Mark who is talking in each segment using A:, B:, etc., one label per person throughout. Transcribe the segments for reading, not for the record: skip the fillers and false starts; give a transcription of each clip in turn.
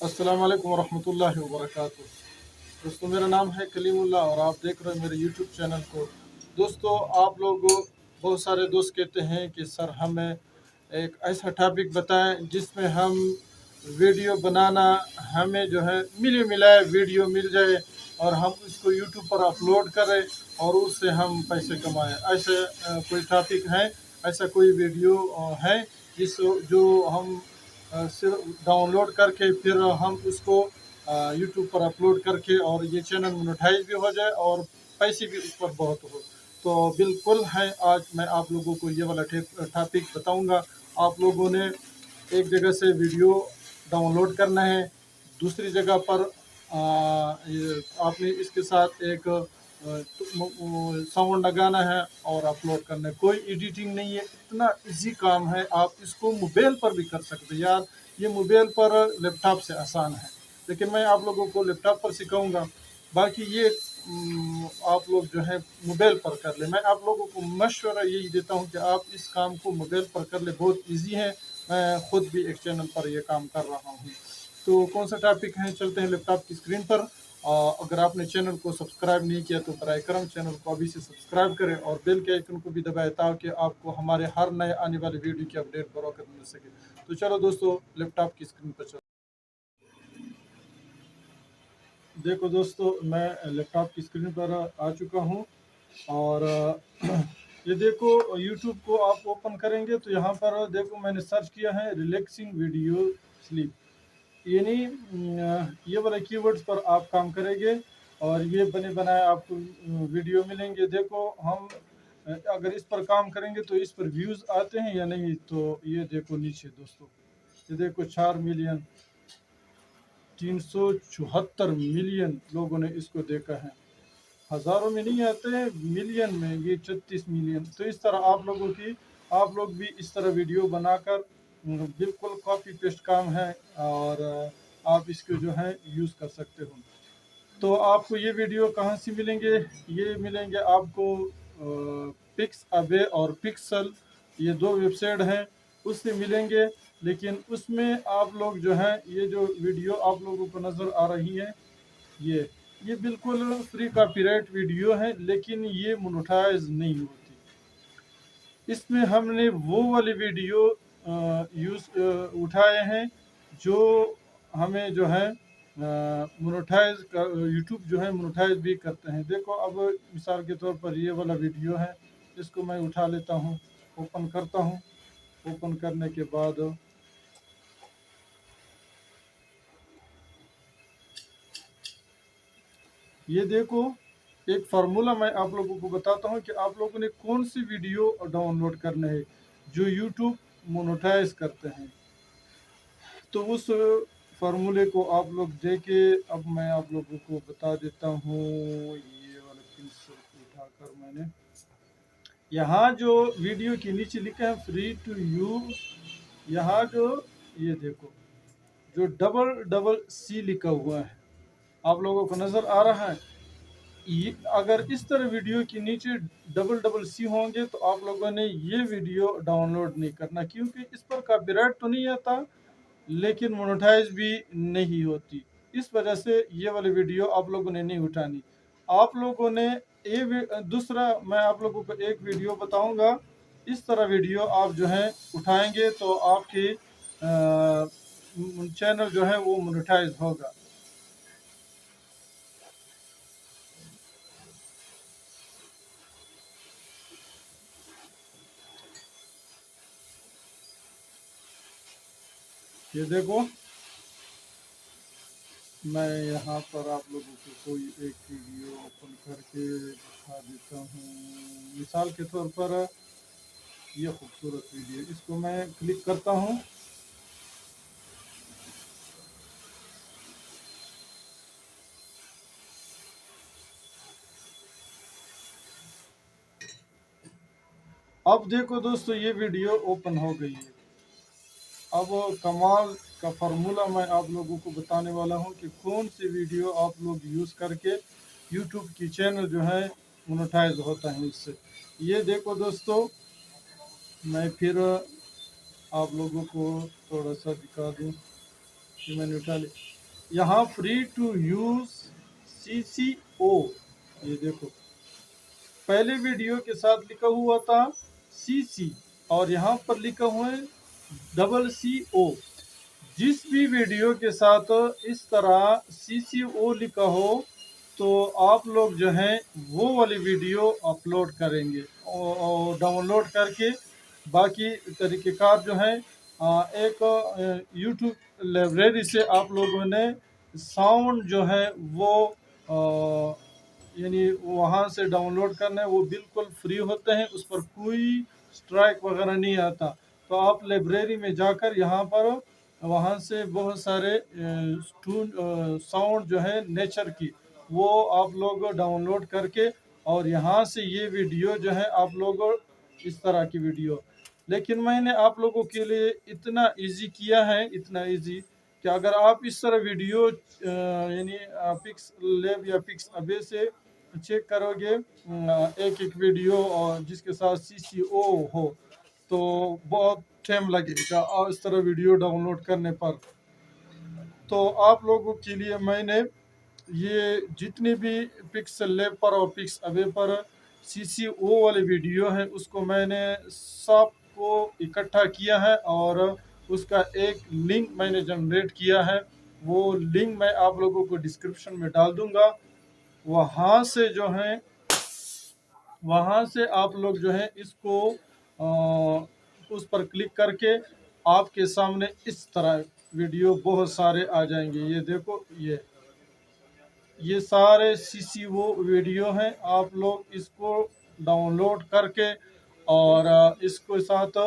A: अस्सलाम वालेकुम वरहमतुल्लाहि वबरकातुह। दोस्तों, मेरा नाम है कलीमुल्लाह और आप देख रहे हैं मेरे यूट्यूब चैनल को। दोस्तों, आप लोग बहुत सारे दोस्त कहते हैं कि सर हमें एक ऐसा टॉपिक बताएं जिसमें हम वीडियो बनाना, हमें जो है मिले मिलाए वीडियो मिल जाए और हम इसको यूट्यूब पर अपलोड करें और उससे हम पैसे कमाएं। ऐसे कोई टॉपिक है, ऐसा कोई वीडियो है जिस जो हम सिर्फ डाउनलोड करके फिर हम उसको यूट्यूब पर अपलोड करके और ये चैनल मोनेटाइज भी हो जाए और पैसे भी उस पर बहुत हो। तो बिल्कुल है, आज मैं आप लोगों को ये वाला टॉपिक बताऊंगा। आप लोगों ने एक जगह से वीडियो डाउनलोड करना है, दूसरी जगह पर आपने इसके साथ एक साउंड लगाना है और अपलोड करना है। कोई एडिटिंग नहीं है, इतना इजी काम है। आप इसको मोबाइल पर भी कर सकते हैं यार। ये मोबाइल पर लैपटॉप से आसान है, लेकिन मैं आप लोगों को लैपटॉप पर सिखाऊंगा। बाकी ये आप लोग जो है मोबाइल पर कर ले। मैं आप लोगों को मशवरा यही देता हूँ कि आप इस काम को मोबाइल पर कर ले, बहुत इजी है। मैं खुद भी एक चैनल पर ये काम कर रहा हूँ। तो कौन सा टॉपिक है, चलते हैं लैपटॉप की स्क्रीन पर। अगर आपने चैनल को सब्सक्राइब नहीं किया तो बराए करम चैनल को अभी से सब्सक्राइब करें और बेल के आइकन को भी दबाएं ताकि आपको हमारे हर नए आने वाले वीडियो की अपडेट बरौकत मिल सके। तो चलो दोस्तों, लैपटॉप की स्क्रीन पर चलो। देखो दोस्तों, मैं लैपटॉप की स्क्रीन पर आ चुका हूँ और ये देखो, यूट्यूब को आप ओपन करेंगे तो यहाँ पर देखो मैंने सर्च किया है रिलैक्सिंग वीडियो स्लीप। यानी ये वाले कीवर्ड्स पर आप काम करेंगे और ये बने बनाए आपको वीडियो मिलेंगे। देखो, हम अगर इस पर काम करेंगे तो इस पर व्यूज़ आते हैं या नहीं। तो ये देखो नीचे दोस्तों, ये देखो 4 मिलियन 374 मिलियन लोगों ने इसको देखा है। हज़ारों में नहीं आते हैं, मिलियन में, ये 36 मिलियन। तो इस तरह आप लोग भी इस तरह वीडियो बनाकर बिल्कुल कॉपी पेस्ट काम है और आप इसको जो है यूज़ कर सकते हो। तो आपको ये वीडियो कहाँ से मिलेंगे? ये मिलेंगे आपको पिक्स अबे और पिक्सल, ये दो वेबसाइट हैं, उससे मिलेंगे। लेकिन उसमें आप लोग जो है, ये जो वीडियो आप लोगों को नज़र आ रही है, ये बिल्कुल फ्री कॉपीराइट वीडियो है, लेकिन ये मोनेटाइज नहीं होती। इसमें हमने वो वाली वीडियो उठाए हैं जो हमें जो है मोनेटाइज यूट्यूब जो है मोनेटाइज भी करते हैं। देखो, अब मिसाल के तौर पर ये वाला वीडियो है, इसको मैं उठा लेता हूँ, ओपन करता हूँ। ओपन करने के बाद ये देखो, एक फार्मूला मैं आप लोगों को बताता हूँ कि आप लोगों ने कौन सी वीडियो डाउनलोड करना है जो यूट्यूब मोनेटाइज करते हैं। तो उस फार्मूले को आप लोग देके अब मैं आप लोगों को बता देता हूँ। ये वाला पिंस उठाकर मैंने यहाँ जो वीडियो के नीचे लिखा है फ्री टू यू, यहाँ जो ये देखो जो डबल डबल सी लिखा हुआ है, आप लोगों को नज़र आ रहा है। ये अगर इस तरह वीडियो के नीचे डबल डबल सी होंगे तो आप लोगों ने ये वीडियो डाउनलोड नहीं करना, क्योंकि इस पर कॉपीराइट तो नहीं आता लेकिन मोनेटाइज भी नहीं होती। इस वजह से ये वाली वीडियो आप लोगों ने नहीं उठानी। आप लोगों ने दूसरा मैं आप लोगों को एक वीडियो बताऊंगा, इस तरह वीडियो आप जो है उठाएंगे तो आपकी चैनल जो है वो मोनेटाइज होगा। ये देखो, मैं यहाँ पर आप लोगों को कोई एक वीडियो ओपन करके दिखा देता हूँ। मिसाल के तौर पर ये खूबसूरत वीडियो, इसको मैं क्लिक करता हूँ। अब देखो दोस्तों, ये वीडियो ओपन हो गई है। अब कमाल का फार्मूला मैं आप लोगों को बताने वाला हूँ कि कौन सी वीडियो आप लोग यूज़ करके यूट्यूब की चैनल जो है मोनेटाइज होता है इससे। ये देखो दोस्तों, मैं फिर आप लोगों को थोड़ा सा दिखा दूँ। ये मैंने उठा लिया। यहाँ फ्री टू यूज CCO, ये देखो पहले वीडियो के साथ लिखा हुआ था CC और यहाँ पर लिखा हुआ है CCO। जिस भी वीडियो के साथ इस तरह CCO लिखा हो तो आप लोग जो हैं वो वाली वीडियो अपलोड करेंगे और डाउनलोड करके बाकी तरीक़ेकार जो है एक यूट्यूब लाइब्रेरी से आप लोगों ने साउंड जो है वो यानी वहाँ से डाउनलोड करना है, वो बिल्कुल फ्री होते हैं, उस पर कोई स्ट्राइक वगैरह नहीं आता। तो आप लाइब्रेरी में जाकर यहाँ पर वहाँ से बहुत सारे साउंड जो है नेचर की वो आप लोग डाउनलोड करके और यहाँ से ये वीडियो जो है आप लोग इस तरह की वीडियो, लेकिन मैंने आप लोगों के लिए इतना इजी किया है, इतना इजी कि अगर आप इस तरह वीडियो यानी पिक्स लैब या पिक्स अबे से चेक करोगे एक एक वीडियो और जिसके साथ CCO हो तो बहुत टाइम लगेगा और इस तरह वीडियो डाउनलोड करने पर। तो आप लोगों के लिए मैंने ये जितनी भी पिक्स लैब पर और पिक्स अबे पर CCO वाले वीडियो है उसको मैंने सबको इकट्ठा किया है और उसका एक लिंक मैंने जनरेट किया है। वो लिंक मैं आप लोगों को डिस्क्रिप्शन में डाल दूंगा। वहाँ से जो है वहाँ से आप लोग जो है इसको उस पर क्लिक करके आपके सामने इस तरह वीडियो बहुत सारे आ जाएंगे। ये देखो ये सारे CCO वीडियो हैं। आप लोग इसको डाउनलोड करके और इसको साथ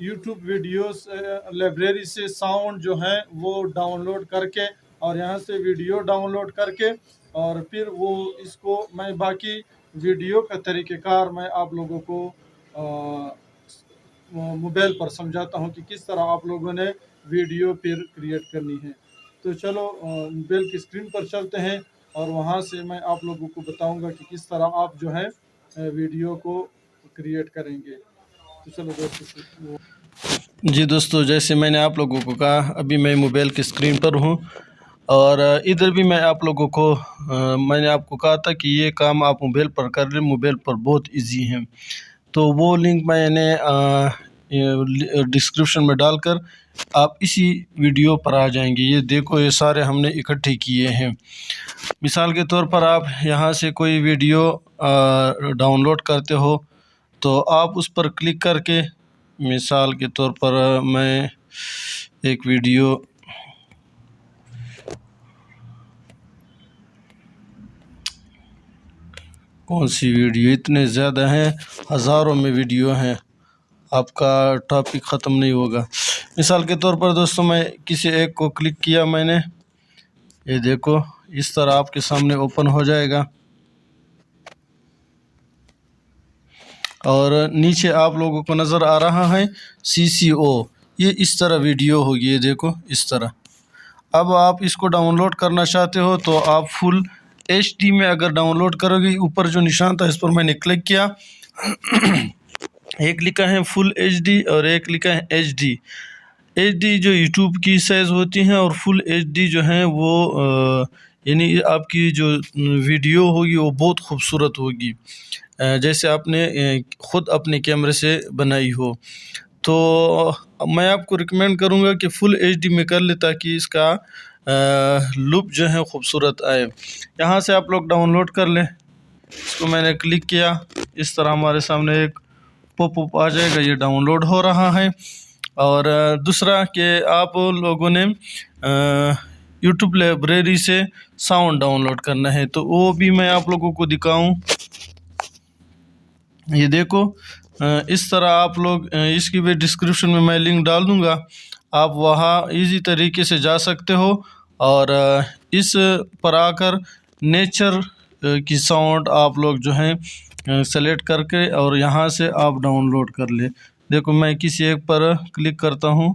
A: यूट्यूब वीडियोस लाइब्रेरी से साउंड जो है वो डाउनलोड करके और यहाँ से वीडियो डाउनलोड करके और फिर वो इसको मैं बाकी वीडियो का तरीक़ेकार मैं आप लोगों को मोबाइल पर समझाता हूँ कि किस तरह आप लोगों ने वीडियो फिर क्रिएट करनी है। तो चलो मोबाइल की स्क्रीन पर चलते हैं और वहाँ से मैं आप लोगों को बताऊंगा कि किस तरह आप जो है वीडियो को क्रिएट करेंगे। तो चलो दोस्तों।
B: जी दोस्तों, जैसे मैंने आप लोगों को कहा अभी मैं मोबाइल की स्क्रीन पर हूँ और इधर भी मैं आप लोगों को मैंने आपको कहा था कि ये काम आप मोबाइल पर कर लें, मोबाइल पर बहुत इजी है। तो वो लिंक मैंने डिस्क्रिप्शन में डालकर आप इसी वीडियो पर आ जाएंगे। ये देखो ये सारे हमने इकट्ठे किए हैं। मिसाल के तौर पर आप यहाँ से कोई वीडियो डाउनलोड करते हो तो आप उस पर क्लिक करके, मिसाल के तौर पर मैं एक वीडियो कौन सी वीडियो, इतने ज़्यादा हैं, हज़ारों में वीडियो हैं, आपका टॉपिक ख़त्म नहीं होगा। मिसाल के तौर पर दोस्तों मैं किसी एक को क्लिक किया मैंने, ये देखो इस तरह आपके सामने ओपन हो जाएगा और नीचे आप लोगों को नज़र आ रहा है CCO। ये इस तरह वीडियो होगी, ये देखो इस तरह। अब आप इसको डाउनलोड करना चाहते हो तो आप फुल HD में अगर डाउनलोड करोगे, ऊपर जो निशान था इस पर मैंने क्लिक किया एक लिखा है फुल HD और एक लिखा है HD। HD जो यूट्यूब की साइज़ होती है और फुल HD जो है वो यानी आपकी जो वीडियो होगी वो बहुत खूबसूरत होगी, जैसे आपने ख़ुद अपने कैमरे से बनाई हो। तो मैं आपको रिकमेंड करूँगा कि फुल HD में कर ले ताकि इसका लुक जो है खूबसूरत आए। यहाँ से आप लोग डाउनलोड कर लें। इसको मैंने क्लिक किया, इस तरह हमारे सामने एक पॉपअप आ जाएगा, ये डाउनलोड हो रहा है। और दूसरा कि आप लोगों ने यूट्यूब लाइब्रेरी से साउंड डाउनलोड करना है, तो वो भी मैं आप लोगों को दिखाऊं। ये देखो इस तरह आप लोग, इसकी भी डिस्क्रिप्शन में मैं लिंक डाल दूंगा, आप वहाँ इजी तरीके से जा सकते हो और इस पर आकर नेचर की साउंड आप लोग जो हैं सेलेक्ट करके और यहाँ से आप डाउनलोड कर ले। देखो मैं किसी एक पर क्लिक करता हूँ,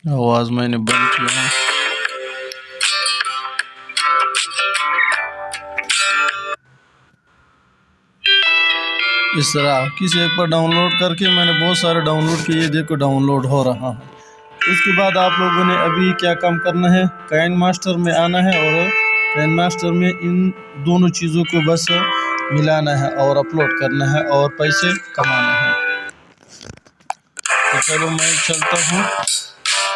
B: आवाज़ मैंने बंद किया है। اس طرح کسی ایک پر ڈاؤن لوڈ کر کے میں نے بہت سارے ڈاؤن لوڈ کیے، دیکھو ڈاؤن لوڈ ہو رہا ہے۔ اس کے بعد آپ لوگوں نے ابھی کیا کام کرنا ہے، کائن ماسٹر میں آنا ہے اور کائن ماسٹر میں ان دونوں چیزوں کو بس ملانا ہے اور اپلوڈ کرنا ہے اور پیسے کمانا ہے۔ تو چلو میں چلتا ہوں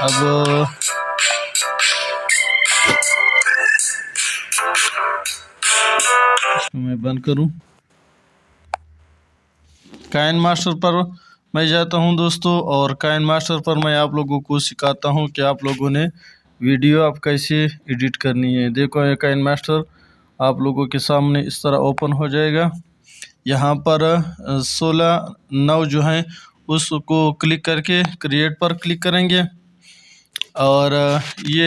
B: اب اس کو میں بند کروں۔ کائن ماسٹر پر میں جاتا ہوں دوستو، اور کائن ماسٹر پر میں آپ لوگوں کو سکھاتا ہوں کہ آپ لوگوں نے ویڈیو اب کیسے ایڈٹ کرنی ہے۔ دیکھو یہ کائن ماسٹر آپ لوگوں کے سامنے اس طرح اوپن ہو جائے گا۔ یہاں پر 16/9 جو ہیں اس کو کلک کر کے کریٹ پر کلک کریں گے، اور یہ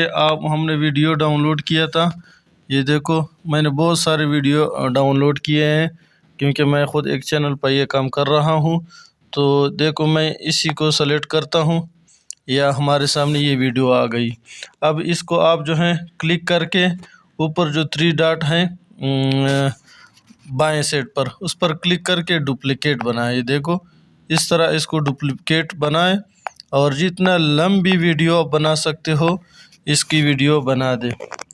B: ہم نے ویڈیو ڈاؤن لوڈ کیا تھا۔ یہ دیکھو میں نے بہت سارے ویڈیو ڈاؤن لوڈ کیے ہیں کیونکہ میں خود ایک چینل پر یہ کام کر رہا ہوں۔ تو دیکھو میں اسی کو سلیکٹ کرتا ہوں، یا ہمارے سامنے یہ ویڈیو آ گئی۔ اب اس کو آپ جو ہیں کلک کر کے اوپر جو 3 ڈاٹ ہیں بائیں سائڈ پر، اس پر کلک کر کے ڈپلیکیٹ بنائے۔ دیکھو اس طرح اس کو ڈپلیکیٹ بنائے، اور جتنا لمبی ویڈیو آپ بنا سکتے ہو اس کی ویڈیو بنا دے۔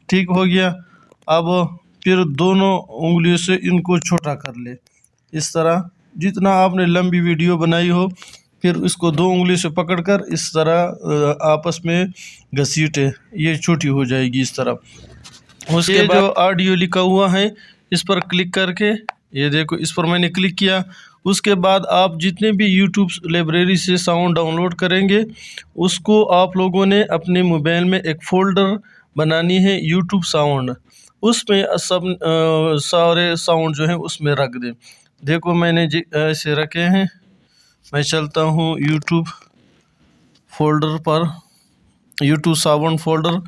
B: ٹھیک ہو گیا۔ اب پھر دونوں انگلیوں سے ان کو چھوٹا کر لے، اس طرح جتنا آپ نے لمبی ویڈیو بنائی ہو، پھر اس کو 2 انگلیوں سے پکڑ کر اس طرح آپس میں گھسیٹے، یہ چھوٹی ہو جائے گی اس طرح۔ اس کے بعد جو آڈیو لکھا ہوا ہے اس پر کلک کر کے، یہ دیکھو اس پر میں نے کلک کیا۔ اس کے بعد آپ جتنے بھی یوٹیوب لائبریری سے ساؤنڈ ڈاؤن لوڈ کریں گے اس کو آپ لوگوں نے اپنے موبائل میں ایک فولڈر بنانی ہے یوٹیوب ساؤنڈ، اس میں سب سارے ساؤنڈ جو ہیں اس میں رکھ دیں۔ دیکھو میں نے ایسے رکھے ہیں۔ میں چلتا ہوں یوٹیوب فولڈر پر، یوٹیوب ساؤنڈ فولڈر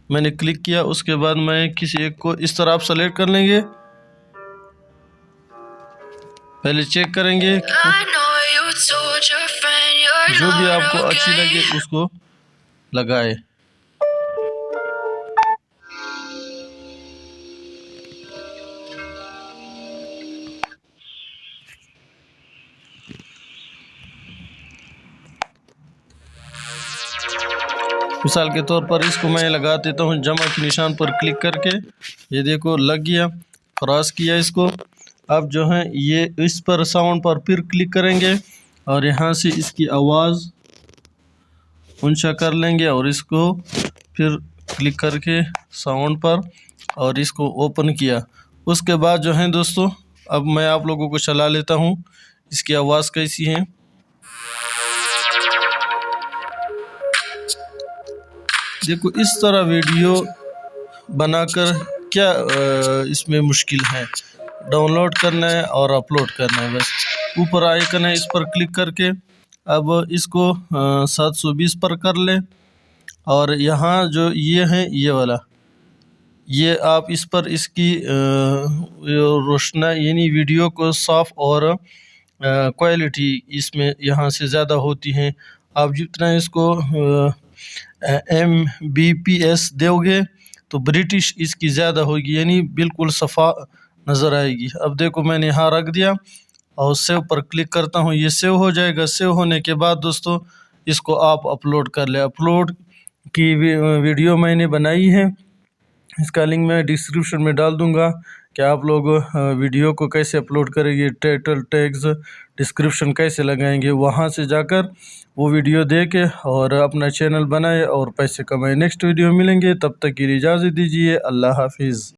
B: میں نے کلک کیا۔ اس کے بعد میں کسی ایک کو اس طرح آپ سلیکٹ کر لیں گے، پہلے چیک کریں گے جو بھی آپ کو اچھی لگے اس کو لگائے۔ مثال کے طور پر اس کو میں لگا دیتا ہوں جمع کے نشان پر کلک کر کے، یہ دیکھو لگ گیا، کراس کیا اس کو۔ اب جو ہے یہ اس پر ساؤنڈ پر پھر کلک کریں گے، اور یہاں سے اس کی آواز اونچا کر لیں گے، اور اس کو پھر کلک کر کے ساؤنڈ پر، اور اس کو اوپن کیا۔ اس کے بعد جو ہے دوستو اب میں آپ لوگوں کو چلا لیتا ہوں اس کی آواز کیسی ہے۔ دیکھو اس طرح ویڈیو بنا کر کیا اس میں مشکل ہے، ڈاؤن لوڈ کرنا ہے اور اپلوڈ کرنا ہے، بس اوپر آئیکن ہے اس پر کلک کر کے اب اس کو 720 پر کر لیں، اور یہاں جو یہ ہے یہ والا، یہ آپ اس پر اس کی روشنائی یعنی ویڈیو کو صاف اور کوالٹی اس میں یہاں سے زیادہ ہوتی ہیں۔ آپ جتنا اس کو Mbps دو گے تو برٹش اس کی زیادہ ہوگی، یعنی بالکل صفا نظر آئے گی۔ اب دیکھو میں نے یہاں رکھ دیا اور سیو پر کلک کرتا ہوں، یہ سیو ہو جائے گا۔ سیو ہونے کے بعد دوستو اس کو آپ اپلوڈ کر لیں۔ اپلوڈ کی ویڈیو میں نے بنائی ہے، اس کا لنک میں ڈسکرپشن میں ڈال دوں گا کہ آپ لوگ ویڈیو کو کیسے اپلوڈ کریں گے، ٹائٹل ٹیگز ڈسکرپشن کیسے لگائیں گے، وہاں سے جا کر وہ ویڈیو دیکھیں اور اپنا چینل بنائے اور پیسے کمائے۔ نیکسٹ ویڈیو ملیں گے، تب تک کے لیے اجازت دیجیے، اللہ حافظ۔